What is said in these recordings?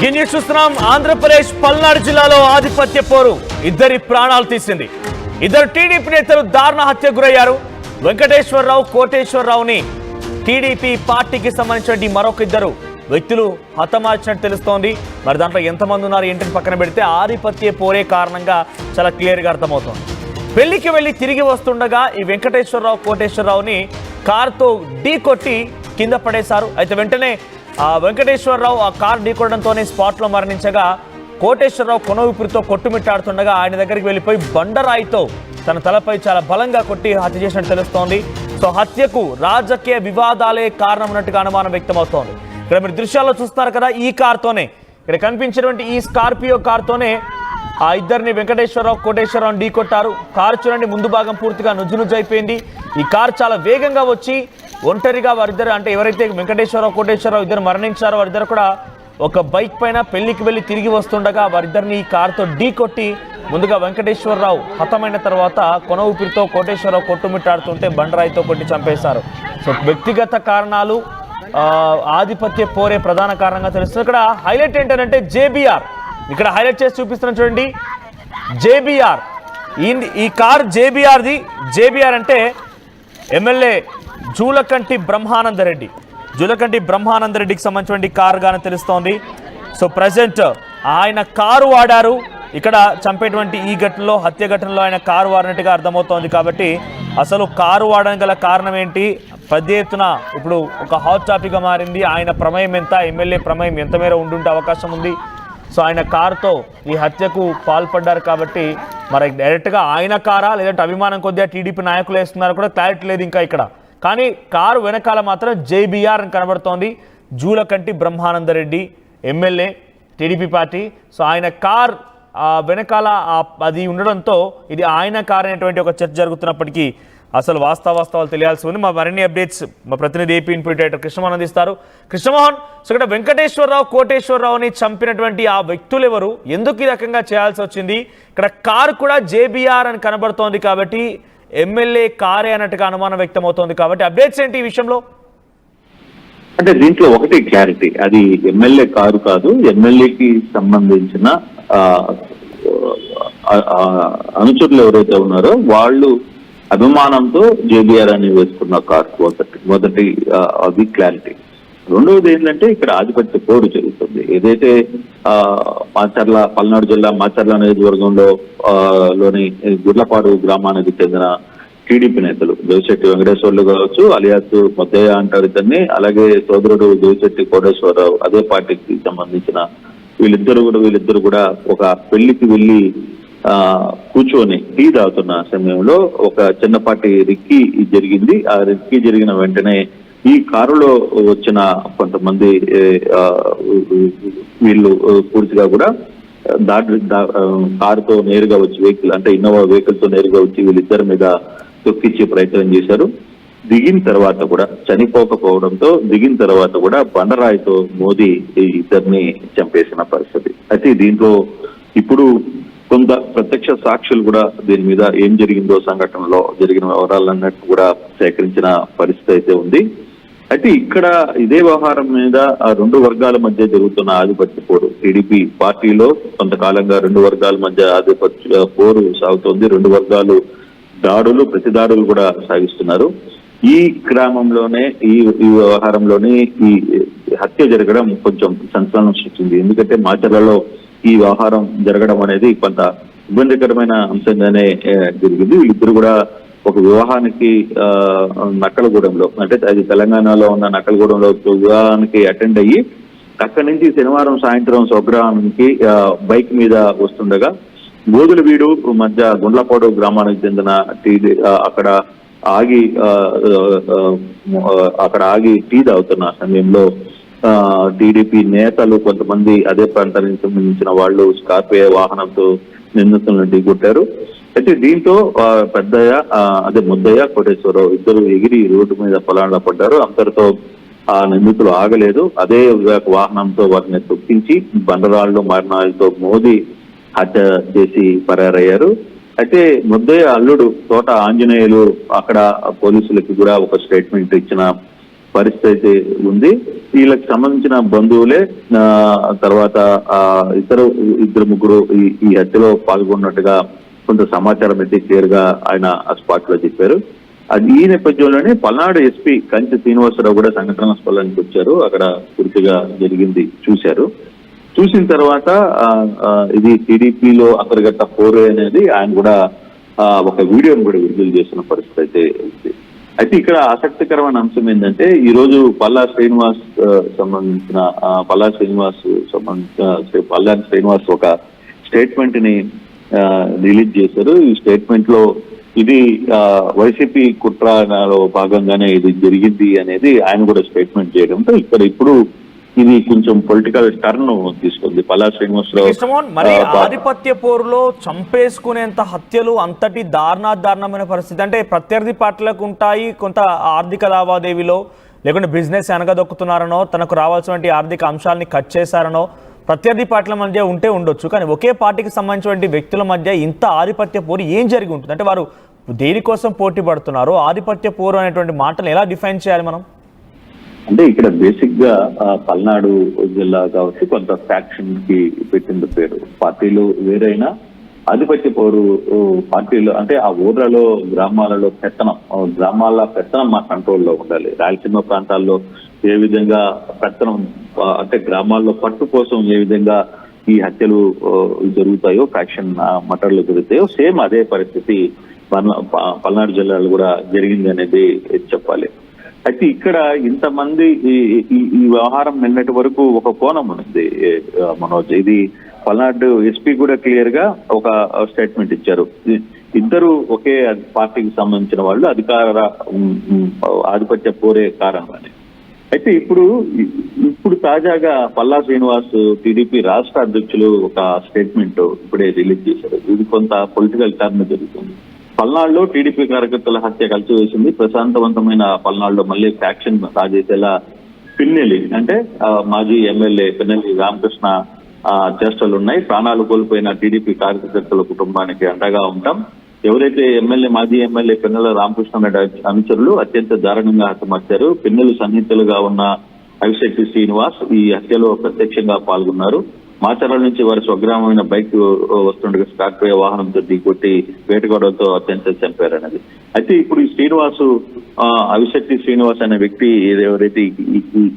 News చూస్తున్నాం. ఆంధ్రప్రదేశ్ పల్నాడు జిల్లాలో ఆధిపత్య పోరు ఇద్దరి ప్రాణాలు తీసింది. ఇద్దరు టీడీపీ నేతలు దారుణ హత్య గురయ్యారు. వెంకటేశ్వరరావు, కోటేశ్వరరావుని టీడీపీ పార్టీకి సంబంధించిన మరొక ఇద్దరు వ్యక్తులు హతమార్చినట్టు తెలుస్తోంది. మరి దాంట్లో ఎంతమంది ఉన్నారు ఏంటని పక్కన పెడితే ఆధిపత్య పోరే కారణంగా చాలా క్లియర్గా అర్థమవుతోంది. పెళ్లికి వెళ్లి తిరిగి వస్తుండగా ఈ వెంకటేశ్వరరావు, కోటేశ్వరరావుని కారుతో ఢీ కొట్టి కింద పడేశారు. అయితే వెంటనే వెంకటేశ్వరరావు ఆ కారు ఢీకొనడంతోనే స్పాట్లో మరణించగా, కోటేశ్వరరావు కొనవిపురితో కొట్టుమిట్టాడుతుండగా ఆయన దగ్గరికి వెళ్ళిపోయి బండరాయితో తన తలపై చాలా బలంగా కొట్టి హత్య చేసినట్టు తెలుస్తోంది. సో హత్యకు రాజకీయ వివాదాలే కారణం అన్నట్టుగా అనుమానం వ్యక్తమవుతోంది. ఇక్కడ మీరు దృశ్యాల్లో చూస్తున్నారు కదా, ఈ కారుతోనే, ఇక్కడ కనిపించినటువంటి ఈ స్కార్పియో కారుతోనే ఆ ఇద్దరిని వెంకటేశ్వరరావు, కోటేశ్వరరావుని ఢీకొట్టారు. కారు చూడండి, ముందు భాగం పూర్తిగా నుజ్జు అయిపోయింది. ఈ కారు చాలా వేగంగా వచ్చి ఒంటరిగా వారిద్దరు, అంటే ఎవరైతే వెంకటేశ్వరరావు, కోటేశ్వరరావు ఇద్దరు మరణించారో వారిద్దరు కూడా ఒక బైక్ పైన పెళ్లికి వెళ్ళి తిరిగి వస్తుండగా వారిద్దరిని ఈ కారుతో ఢీ కొట్టి ముందుగా వెంకటేశ్వరరావు హతమైన తర్వాత కొన ఊపిరితో కోటేశ్వరరావు కొట్టుమిట్టాడుతుంటే బండరాయితో కొట్టి చంపేశారు. సో వ్యక్తిగత కారణాలు, ఆధిపత్య పోరే ప్రధాన కారణంగా తెలుస్తుంది. ఇక్కడ హైలైట్ ఏంటంటే జేబీఆర్, ఇక్కడ హైలైట్ చేసి చూపిస్తున్నా చూడండి, జేబీఆర్. ఈ కార్ జేబీఆర్ది. జేబీఆర్ అంటే ఎమ్మెల్యే జూలకంటి బ్రహ్మానందరెడ్డికి సంబంధించిన కారుగానే తెలుస్తోంది. సో ప్రజెంట్ ఆయన కారు వాడారు. ఇక్కడ చంపేటువంటి ఈ ఘటనలో, హత్య ఘటనలో ఆయన కారు వాడినట్టుగా అర్థమవుతోంది. కాబట్టి అసలు కారు వాడడానికి గల కారణం ఏంటి, పెద్ద ఎత్తున ఇప్పుడు ఒక హాట్ టాపిక్గా మారింది. ఆయన ప్రమేయం ఎంత, ఎమ్మెల్యే ప్రమేయం ఎంత మేర ఉండుంటే అవకాశం ఉంది. సో ఆయన కారుతో ఈ హత్యకు పాల్పడ్డారు కాబట్టి మరి డైరెక్ట్గా ఆయన కారా లేదంటే అభిమానం కొద్దిగా టీడీపీ నాయకులు వేస్తున్నారు కూడా క్లారిటీ లేదు ఇంకా ఇక్కడ. కానీ కారు వెనకాల మాత్రం జేబీఆర్ అని కనబడుతోంది. Julakanti Brahmanandareddy MLA, TDP party. So ఆయన కార్ వెనకాల అది ఉండడంతో ఇది ఆయన కార్ అనేటువంటి ఒక చర్చ జరుగుతున్నప్పటికీ అసలు వాస్తవాలు తెలియాల్సి ఉంది. మా మరిన్ని అప్డేట్స్ మా ప్రతినిధి ఏపీ ఇన్పుట్ ఎడిటర్ కృష్ణమోహన్ అందిస్తారు. కృష్ణమోహన్, సో ఇక్కడ వెంకటేశ్వరరావు, కోటేశ్వరరావుని చంపినటువంటి ఆ వ్యక్తులు ఎవరు, ఎందుకు ఈ రకంగా చేయాల్సి వచ్చింది? ఇక్కడ కారు కూడా జేబీఆర్ అని కనబడుతోంది కాబట్టి ఎమ్మెల్యే కారే అన్నట్టుగా అనుమానం వ్యక్తమవుతోంది. కాబట్టి అప్డేట్స్ ఏంటి ఈ విషయంలో? అంటే దీంట్లో ఒకటి క్లారిటీ, అది ఎమ్మెల్యే కారు కాదు, ఎమ్మెల్యేకి సంబంధించిన అనుచరులు ఎవరైతే ఉన్నారో వాళ్ళు అభిమానంతో జేబీఆర్ అని వేసుకున్న కారు మొదటి అది క్లారిటీ. రెండవది ఏంటంటే ఇక్కడ ఆధిపత్య పోరు జరుగుతుంది. ఏదైతే మాచర్ల, పల్నాడు జిల్లా మాచర్ల నియోజకవర్గంలో లోని గుడ్లపాడు గ్రామానికి చెందిన టీడీపీ నేతలు దేవిశెట్టి వెంకటేశ్వర్లు కావచ్చు, అలియాస్ మొద్దయ్య అంటారు ఇతన్ని, అలాగే సోదరుడు దేవిశెట్టి కోటేశ్వరరావు, అదే పార్టీకి సంబంధించిన వీళ్ళిద్దరు కూడా ఒక పెళ్లికి వెళ్ళి కూర్చొని టీ తాగుతున్న సమయంలో ఒక చిన్నపాటి రిక్కీ జరిగింది. ఆ రిక్కీ జరిగిన వెంటనే ఈ కారులో వచ్చిన కొంతమంది వీళ్ళు పూర్తిగా కూడా కారుతో నేరుగా వచ్చి వెహికల్, అంటే ఇన్నోవా వెహికల్ తో నేరుగా వచ్చి వీళ్ళిద్దరి మీద తొక్కిచ్చే ప్రయత్నం చేశారు. దిగిన తర్వాత కూడా చనిపోకపోవడంతో దిగిన తర్వాత కూడా బండరాయితో మోదీ ఇద్దరిని చంపేసిన పరిస్థితి. అయితే దీంట్లో ఇప్పుడు కొంత ప్రత్యక్ష సాక్షులు కూడా దీని మీద ఏం జరిగిందో, సంఘటనలో జరిగిన వివరాలన్నట్టు కూడా సేకరించిన పరిస్థితి అయితే ఉంది. అయితే ఇక్కడ ఇదే వ్యవహారం మీద రెండు వర్గాల మధ్య జరుగుతున్న ఆధిపత్య పోరు, టీడీపీ పార్టీలో కొంతకాలంగా రెండు వర్గాల మధ్య ఆధిపత్య పోరు సాగుతోంది. రెండు వర్గాలు ప్రతిదాడులు కూడా సాగిస్తున్నారు. ఈ క్రమంలోనే ఈ వ్యవహారంలోనే ఈ హత్య జరగడం కొంచెం సంచలనం సృష్టించింది. ఎందుకంటే మాచర్లలో ఈ వ్యవహారం జరగడం అనేది కొంత ఇబ్బందికరమైన అంశంగానే జరిగింది. వీళ్ళిద్దరు కూడా ఒక వివాహానికి నక్కలగూడెంలో, అంటే అది తెలంగాణలో ఉన్న నక్కలగూడెంలో వివాహానికి అటెండ్ అయ్యి అక్కడి నుంచి శనివారం సాయంత్రం స్వగ్రామానికి బైక్ మీద వస్తుండగా గోదులవీడు మధ్య గుండ్లపాడు గ్రామానికి చెందిన అక్కడ ఆగి టీ తాగుతున్న సమయంలో టీడీపీ నేతలు కొంతమంది అదే ప్రాంతానికి సంబంధించిన వాళ్ళు స్కార్పియో వాహనంతో నిందితులను ఢీకొట్టారు. అయితే దీంతో ముద్దయ్య, కోటేశ్వరరావు ఇద్దరు ఎగిరి రోడ్డు మీద పొలాల్లో పడ్డారు. అంతటితో ఆ నిందితులు ఆగలేదు. అదే వాహనంతో వారిని తొక్కించి బండరాళ్లు, మరణాలతో మోదీ హత్య చేసి పరారయ్యారు. అయితే ముద్దయ్య అల్లుడు తోట ఆంజనేయులు అక్కడ పోలీసులకి కూడా ఒక స్టేట్మెంట్ ఇచ్చిన పరిస్థితి ఉంది. వీళ్ళకి సంబంధించిన బంధువులే తర్వాత ఇద్దరు ముగ్గురు ఈ హత్యలో పాల్గొన్నట్టుగా కొంత సమాచారం అయితే క్లియర్ గా ఆయన ఆ స్పాట్ లో చెప్పారు. అది ఈ నేపథ్యంలోనే పల్నాడు ఎస్పీ కంచి శ్రీనివాసరావు కూడా సంఘటనా స్థలానికి వచ్చారు. అక్కడ పూర్తిగా జరిగింది చూసిన తర్వాత ఇది టీడీపీలో అంతర్గత పోరు అనేది ఆయన కూడా ఒక వీడియోను కూడా విడుదల చేసిన పరిస్థితి అయితే ఉంది. అయితే ఇక్కడ ఆసక్తికరమైన అంశం ఏంటంటే ఈ రోజు పల్లా శ్రీనివాస్ ఒక స్టేట్మెంట్ ని రిలీజ్ చేశారు. ఈ స్టేట్మెంట్ లో ఇది వైసీపీ కుట్రలో భాగంగానే ఇది జరిగింది అనేది ఆయన కూడా స్టేట్మెంట్ చేయడంతో ఇప్పుడు ఇది కొంచెం పొలిటికల్ టర్న్ తీసుకుంది. పల్లా శ్రీనివాసరావు మరి ఆధిపత్య పోరులో చంపేసుకునేంత హత్యలు అంతటి దారుణమైన పరిస్థితి అంటే ప్రత్యర్థి పార్టీలకు ఉంటాయి. కొంత ఆర్థిక లావాదేవీలో లేకుంటే బిజినెస్ అనగదొక్కుతున్నారనో తనకు రావాల్సినటువంటి ఆర్థిక అంశాలని కట్ చేశారనో ప్రత్యర్థి పార్టీల మధ్య ఉంటే ఉండొచ్చు. కానీ ఒకే పార్టీకి సంబంధించినటువంటి వ్యక్తుల మధ్య ఇంత ఆధిపత్య పోరు ఏం జరిగి ఉంటుంది? అంటే వారు దేనికోసం పోటీ పడుతున్నారు? ఆధిపత్య పోరు అనేటువంటి మాటలు ఎలా డిఫైన్ చేయాలి మనం? అంటే ఇక్కడ బేసిక్ గా పల్నాడు జిల్లా కావచ్చు కొంత ఫ్యాక్షన్ కి పెట్టింది పేరు. పార్టీలు వేరైనా ఆధిపత్య పౌరు పార్టీలు అంటే ఆ ఊర్లలో గ్రామాలలో గ్రామాల పెత్తనం మా కంట్రోల్లో ఉండాలి. రాయలసీమ ప్రాంతాల్లో ఏ విధంగా పెత్తనం అంటే గ్రామాల్లో పట్టు కోసం ఏ విధంగా ఈ హత్యలు జరుగుతాయో, ఫ్యాక్షన్ మటర్లు జరుగుతాయో సేమ్ అదే పరిస్థితి పల్నాడు జిల్లాలో కూడా జరిగింది అనేది చెప్పాలి. అయితే ఇక్కడ ఇంతమంది ఈ వ్యవహారం నిన్నటి వరకు ఒక కోణం ఉంది మనోజ్. ఇది పల్నాడు ఎస్పీ కూడా క్లియర్ గా ఒక స్టేట్మెంట్ ఇచ్చారు. ఇద్దరు ఒకే పార్టీకి సంబంధించిన వాళ్ళు ఆధిపత్య పోరే కారణం అని. అయితే ఇప్పుడు తాజాగా పల్లా శ్రీనివాస్ టీడీపీ రాష్ట్ర అధ్యక్షులు ఒక స్టేట్మెంట్ ఇప్పుడే రిలీజ్ చేశారు. ఇది కొంత పొలిటికల్ టర్న్ జరుగుతుంది. పల్నాడులో టీడీపీ కార్యకర్తల హత్య కలిసి వేసింది. ప్రశాంతవంతమైన పల్నాడులో మళ్ళీ ఫ్యాక్షన్ రాజేసేలా పిన్నెల్లి అంటే మాజీ ఎమ్మెల్యే పిన్నెల్లి రామకృష్ణ చేష్టలు ఉన్నాయి. ప్రాణాలు కోల్పోయిన టీడీపీ కార్యకర్తల కుటుంబానికి అండగా ఉంటాం. ఎవరైతే మాజీ ఎమ్మెల్యే పిన్నెల రామకృష్ణ రెడ్డి అనుచరులు అత్యంత దారుణంగా హతమార్చారు. పిన్నెలు సన్నిహితులుగా ఉన్న అవిశెట్టి శ్రీనివాస్ ఈ హత్యలో ప్రత్యక్షంగా పాల్గొన్నారు. మాచర్ల నుంచి వారి స్వగ్రామమైన బైక్ వస్తుండగా స్కార్పియో వాహనంతో ఢీకొట్టి వేటగొడవలతో అత్యంత చంపారన్నది. అయితే ఇప్పుడు ఈ అవిశెట్టి శ్రీనివాస్ అనే వ్యక్తి ఎవరైతే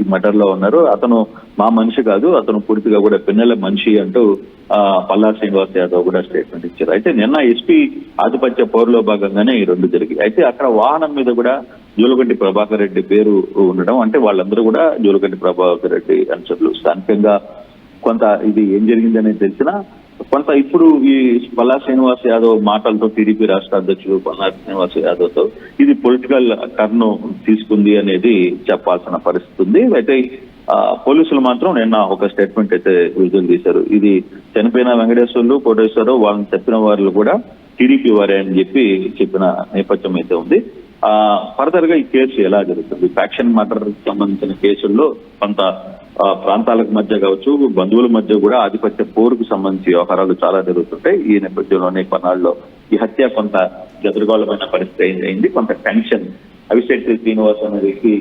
ఈ మటర్ లో ఉన్నారో అతను మా మనిషి కాదు, అతను పూర్తిగా కూడా పిన్నెల మనిషి అంటూ పల్లా శ్రీనివాస్ యాదవ్ కూడా స్టేట్మెంట్ ఇచ్చారు. అయితే నిన్న ఎస్పీ ఆధిపత్య పౌరులో భాగంగానే ఈ రెండు జరిగాయి. అయితే అక్కడ వాహనం మీద కూడా జూలగంటి ప్రభాకర్ రెడ్డి పేరు ఉండడం, అంటే వాళ్ళందరూ కూడా జూలగంటి ప్రభాకర్ రెడ్డి అనుచరులు. స్థానికంగా కొంత ఇది ఏం జరిగింది అనేది తెలిసినా కొంత ఇప్పుడు ఈ పల్లా శ్రీనివాస్ యాదవ్ మాటలతో టీడీపీ రాష్ట్ర అధ్యక్షుడు పల్లా శ్రీనివాస్ యాదవ్ తో ఇది పొలిటికల్ టర్న్ తీసుకుంది అనేది చెప్పాల్సిన పరిస్థితి ఉంది. అయితే పోలీసులు మాత్రం నిన్న ఒక స్టేట్మెంట్ అయితే విడుదల చేశారు. ఇది చనిపోయిన వెంకటేశ్వర్లు కోటేశ్వరరావు వాళ్ళని చెప్పిన వాళ్ళు కూడా టీడీపీ వారే అని చెప్పిన నేపథ్యం అయితే ఉంది. ఫర్దర్ గా ఈ కేసు ఎలా జరుగుతుంది? ఫ్యాక్షన్ మటర్ సంబంధించిన కేసుల్లో కొంత ప్రాంతాలకు మధ్య కావచ్చు, బంధువుల మధ్య కూడా ఆధిపత్య పోరుకు సంబంధించి వ్యవహారాలు చాలా జరుగుతుంటాయి. ఈ నేపథ్యంలోనే పల్నాడులో ఈ హత్య కొంత గదరగోళమైన పరిస్థితి అయింది. కొంత టెన్షన్. అవిశెట్టి శ్రీనివాస్ అనే వ్యక్తి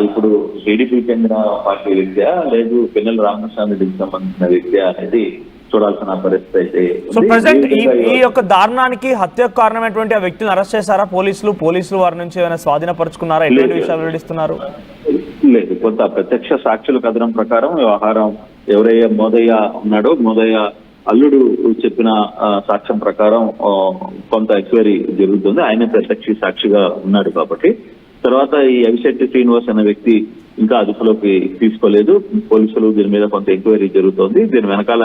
ఇప్పుడు టీడీపీకి చెందిన పార్టీ వ్యక్తి లేదు పిన్నెల రామకృష్ణ రెడ్డికి సంబంధించిన వ్యక్తి అనేది చూడాల్సిన పరిస్థితి అయితే. సో ప్రెసెంట్ ఈ యొక్క దారుణానికి హత్యకు కారణమైనటువంటి ఆ వ్యక్తిని అరెస్ట్ చేశారా పోలీసులు వారి నుంచి ఏమైనా స్వాధీనపరుచుకున్నారా? ఎటువంటి విషయాలు వెల్లడిస్తున్నారు? లేదు, కొంత ప్రత్యక్ష సాక్షుల కథనం ప్రకారం వ్యవహారం ఎవరయ్యా మోదయ్య ఉన్నాడో మోదయ్య అల్లుడు చెప్పిన సాక్ష్యం ప్రకారం కొంత ఎంక్వైరీ జరుగుతుంది. ఆయన ప్రత్యక్ష సాక్షిగా ఉన్నాడు కాబట్టి తర్వాత ఈ అవిశెట్టి శ్రీనివాస్ అనే వ్యక్తి ఇంకా అదుపులోకి తీసుకోలేదు. పోలీసులు దీని మీద కొంత ఎంక్వైరీ జరుగుతోంది. దీని వెనకాల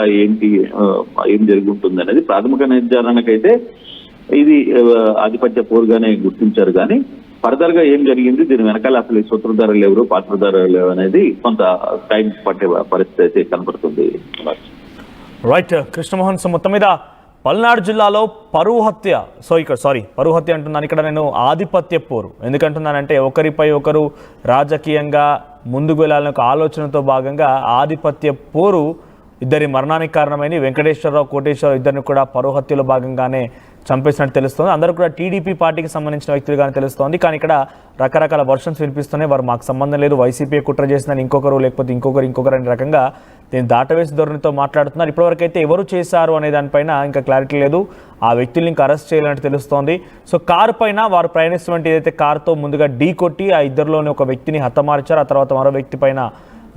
ఏం జరుగుతుంది అనేది ప్రాథమిక నిర్ధారణకైతే ఇది ఆధిపత్య పోరుగానే గుర్తించారు. కానీ ఫర్దర్ గా ఏం జరిగింది, దీని వెనకాల అసలు సూత్రధారులు ఎవరు, పాత్రధారులు ఎవరు అనేది కొంత టైం పట్టే పరిస్థితి అయితే కనపడుతుంది. రైట్ కృష్ణమోహన్, సో మొత్తం మీద పల్నాడు జిల్లాలో పరువు హత్య, పరువు హత్య అంటున్నాను ఇక్కడ నేను, ఆధిపత్య పోరు ఎందుకంటున్నానంటే ఒకరిపై ఒకరు రాజకీయంగా ముందుకు వెళ్ళాలనే ఒక ఆలోచనతో భాగంగా ఆధిపత్య పోరు ఇద్దరి మరణానికి కారణమైన వెంకటేశ్వరరావు కోటేశ్వరరావు ఇద్దరిని కూడా పరువు హత్యలో భాగంగానే చంపేసినట్టు తెలుస్తోంది. అందరూ కూడా టీడీపీ పార్టీకి సంబంధించిన వ్యక్తులుగానే తెలుస్తోంది. కానీ ఇక్కడ రకరకాల వర్షన్స్ వినిపిస్తున్నాయి. వారు మాకు సంబంధం లేదు, వైసీపీ కుట్ర చేసిందని ఇంకొకరు, లేకపోతే ఇంకొకరు అనే రకంగా దీన్ని దాటవేసి ధోరణితో మాట్లాడుతున్నారు. ఇప్పటివరకు అయితే ఎవరు చేశారు అనే దానిపైన ఇంకా క్లారిటీ లేదు. ఆ వ్యక్తుల్ని ఇంకా అరెస్ట్ చేయాలని తెలుస్తోంది. సో కారు పైన వారు ప్రయాణిస్తున్నట్టు ఏదైతే కారుతో ముందుగా ఢీ కొట్టి ఆ ఇద్దరిలోని ఒక వ్యక్తిని హతమార్చారు, ఆ తర్వాత మరో వ్యక్తి పైన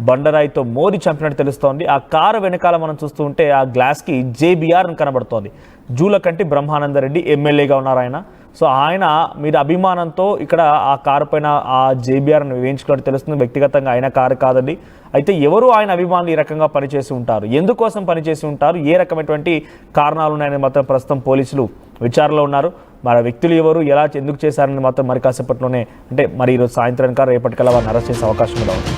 బండరాయితో మోదీ చంపినట్టు తెలుస్తోంది. ఆ కారు వెనకాల మనం చూస్తూ ఉంటే ఆ గ్లాస్కి JBR అని కనబడుతోంది. జూలకంటి బ్రహ్మానందరెడ్డి ఎమ్మెల్యేగా ఉన్నారు ఆయన. సో ఆయన మీద అభిమానంతో ఇక్కడ ఆ కారు పైన ఆ JBRని వేయించుకున్నట్టు తెలుస్తుంది. వ్యక్తిగతంగా ఆయన కారు కాదండి. అయితే ఎవరు ఆయన అభిమానులు ఈ రకంగా పనిచేసి ఉంటారు, ఎందుకోసం పనిచేసి ఉంటారు, ఏ రకమైనటువంటి కారణాలు ఉన్నాయని మాత్రం ప్రస్తుతం పోలీసులు విచారణలో ఉన్నారు. మరి ఆ వ్యక్తులు ఎవరు, ఎలా ఎందుకు చేశారని మాత్రం మరి కాసేపట్లోనే, అంటే మరి ఈరోజు సాయంత్రానికి రేపటికల్లా వారిని అరెస్ట్ చేసే అవకాశం కూడా ఉంది.